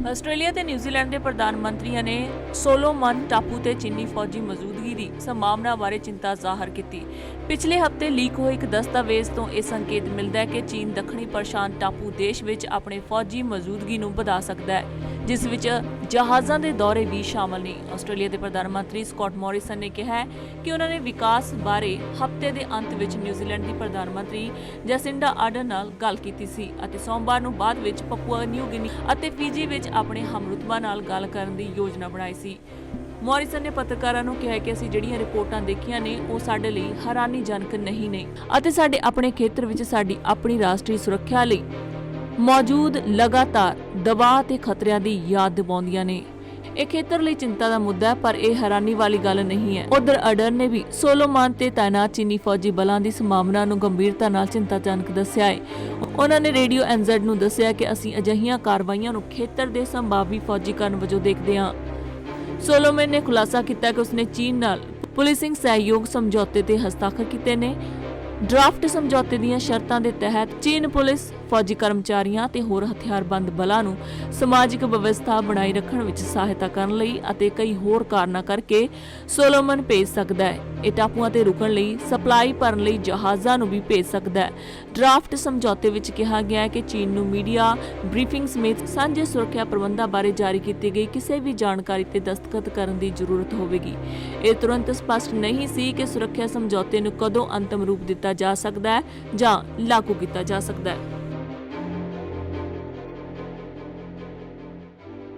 Australia ਤੇ New Zealand ਦੇ ਪ੍ਰਧਾਨ ਮੰਤਰੀਆਂ ਨੇ ਸੋਲੋਮਨ ਟਾਪੂ ਤੇ ਚੀਨੀ ਫੌਜੀ ਮੌਜੂਦਗੀ ਦੀ ਸੰਭਾਵਨਾ ਬਾਰੇ ਚਿੰਤਾ ਜ਼ਾਹਰ ਕੀਤੀ। ਪਿਛਲੇ ਹਫ਼ਤੇ ਲੀਕ ਹੋਏ ਇੱਕ ਦਸਤਾਵੇਜ਼ ਤੋਂ ਇਹ ਸੰਕੇਤ ਮਿਲਦਾ ਹੈ ਕਿ ਚੀਨ ਦੱਖਣੀ ਪ੍ਰਸ਼ਾਂਤ ਟਾਪੂ ਦੇਸ਼ ਵਿੱਚ ਆਪਣੇ ਫੌਜੀ ਮੌਜੂਦਗੀ ਨੂੰ ਵਧਾ ਸਕਦਾ ਹੈ, ਜਿਸ ਵਿੱਚ ਜਹਾਜ਼ਾਂ ਦੇ ਦੌਰੇ ਵੀ ਸ਼ਾਮਲ ਨੇ। ਆਸਟ੍ਰੇਲੀਆ ਦੇ ਪ੍ਰਧਾਨ ਮੰਤਰੀ ਸਕਾਟ ਮੋਰਿਸਨ ਨੇ ਕਿਹਾ ਹੈ ਕਿ ਉਹਨਾਂ ਨੇ ਵਿਕਾਸ ਬਾਰੇ ਹਫ਼ਤੇ ਦੇ ਅੰਤ ਵਿੱਚ ਨਿਊਜ਼ੀਲੈਂਡ ਦੀ ਪ੍ਰਧਾਨ ਮੰਤਰੀ ਜੈਸਿੰਡਾ ਆਰਡਨ ਨਾਲ ਗੱਲ ਕੀਤੀ ਸੀ ਅਤੇ ਸੋਮਵਾਰ ਨੂੰ ਬਾਅਦ ਵਿੱਚ ਪਪੂਆ ਨਿਊ ਗਿਨੀ ਅਤੇ ਫੀਜੀ ਵਿੱਚ ਆਪਣੇ ਹਮਰੁਤਬਾ ਨਾਲ ਗੱਲ ਕਰਨ ਦੀ ਯੋਜਨਾ ਬਣਾਈ ਸੀ। ਮੋਰਿਸਨ ਨੇ ਪੱਤਰਕਾਰਾਂ ਨੂੰ ਕਿਹਾ ਕਿ ਅਸੀਂ ਜਿਹੜੀਆਂ ਰਿਪੋਰਟਾਂ ਦੇਖੀਆਂ ਨੇ ਉਹ ਸਾਡੇ ਲਈ ਹੈਰਾਨੀਜਨਕ ਨਹੀਂ ਨੇ ਅਤੇ ਸਾਡੇ ਆਪਣੇ ਖੇਤਰ ਵਿੱਚ ਸਾਡੀ ਆਪਣੀ ਰਾਸ਼ਟਰੀ ਸੁਰੱਖਿਆ ਲਈ ਮੌਜੂਦ ਲਗਾਤਾਰ ਦਬਾਅ ਤੇ ਖਤਰਿਆਂ ਦੀ ਯਾਦ ਦਿਵਾਉਂਦੀਆਂ ਨੇ। ਇਹ ਖੇਤਰ ਲਈ ਚਿੰਤਾ ਦਾ ਮੁੱਦਾ ਹੈ, ਪਰ ਇਹ ਹੈਰਾਨੀ ਵਾਲੀ ਗੱਲ ਨਹੀਂ ਹੈ। ਉਧਰ ਅਡਰ ਨੇ ਵੀ ਸੋਲੋਮਨ ਤੇ ਤਾਇਨਾਤ ਚੀਨੀ ਫੌਜੀ ਬਲਾਂ ਦੀ ਸੰਭਾਵਨਾ ਨੂੰ ਗੰਭੀਰਤਾ ਨਾਲ ਚਿੰਤਾਜਨਕ ਦੱਸਿਆ ਹੈ। ਉਹਨਾਂ ਨੇ ਰੇਡੀਓ ਐਨਜ਼ੈਡ ਨੂੰ ਦੱਸਿਆ ਕਿ ਅਸੀਂ ਅਜਿਹੀਆਂ ਕਾਰਵਾਈਆਂ ਨੂੰ ਖੇਤਰ ਦੇ ਸੰਭਾਵੀ ਫੌਜੀਕਰਨ ਵਜੋਂ ਦੇਖਦੇ ਹਾਂ। ਸੋਲੋਮਨ ਨੇ ਖੁਲਾਸਾ ਕੀਤਾ ਕਿ ਉਸਨੇ ਚੀਨ ਨਾਲ ਪੁਲਿਸਿੰਗ ਸਹਿਯੋਗ ਸਮਝੌਤੇ ਤੇ ਹਸਤਾਖਰ ਕੀਤੇ ਨੇ। ਡਰਾਫਟ ਸਮਝੌਤੇ ਦੀਆਂ ਸ਼ਰਤਾਂ ਦੇ ਤਹਿਤ ਚੀਨ ਪੁਲਿਸ, ਫੌਜੀ ਕਰਮਚਾਰੀਆਂ ਤੇ ਹੋਰ ਹਥਿਆਰਬੰਦ ਬਲਾਂ ਨੂੰ ਸਮਾਜਿਕ ਵਿਵਸਥਾ ਬਣਾਈ ਰੱਖਣ ਵਿੱਚ ਸਹਾਇਤਾ ਕਰਨ ਲਈ ਅਤੇ ਕਈ ਹੋਰ ਕਾਰਨਾਂ ਕਰਕੇ ਸੋਲੋਮਨ ਭੇਜ ਸਕਦਾ ਹੈ। ਇਹ ਟਾਪੂਆਂ ਤੇ ਰੁਕਣ ਲਈ ਸਪਲਾਈ ਭਰਨ ਲਈ ਜਹਾਜ਼ਾਂ ਨੂੰ ਵੀ ਭੇਜ ਸਕਦਾ ਹੈ। ਡਰਾਫਟ ਸਮਝੌਤੇ ਵਿੱਚ ਕਿਹਾ ਗਿਆ ਹੈ ਕਿ ਚੀਨ ਨੂੰ ਮੀਡੀਆ ਬਰੀਫਿੰਗ ਸਮੇਤ ਸਾਂਝੇ ਸੁਰੱਖਿਆ ਪ੍ਰਬੰਧਾਂ ਬਾਰੇ ਜਾਰੀ ਕੀਤੀ ਗਈ ਕਿਸੇ ਵੀ ਜਾਣਕਾਰੀ ਤੇ ਦਸਤਖਤ ਕਰਨ ਦੀ ਜ਼ਰੂਰਤ ਹੋਵੇਗੀ। ਇਹ ਤੁਰੰਤ ਸਪਸ਼ਟ ਨਹੀਂ ਸੀ ਕਿ ਸੁਰੱਖਿਆ ਸਮਝੌਤੇ ਨੂੰ ਕਦੋਂ ਅੰਤਮ ਰੂਪ ਦਿੱਤਾ ਜਾ ਸਕਦਾ ਹੈ ਜਾਂ ਲਾਗੂ ਕੀਤਾ ਜਾ ਸਕਦਾ ਹੈ।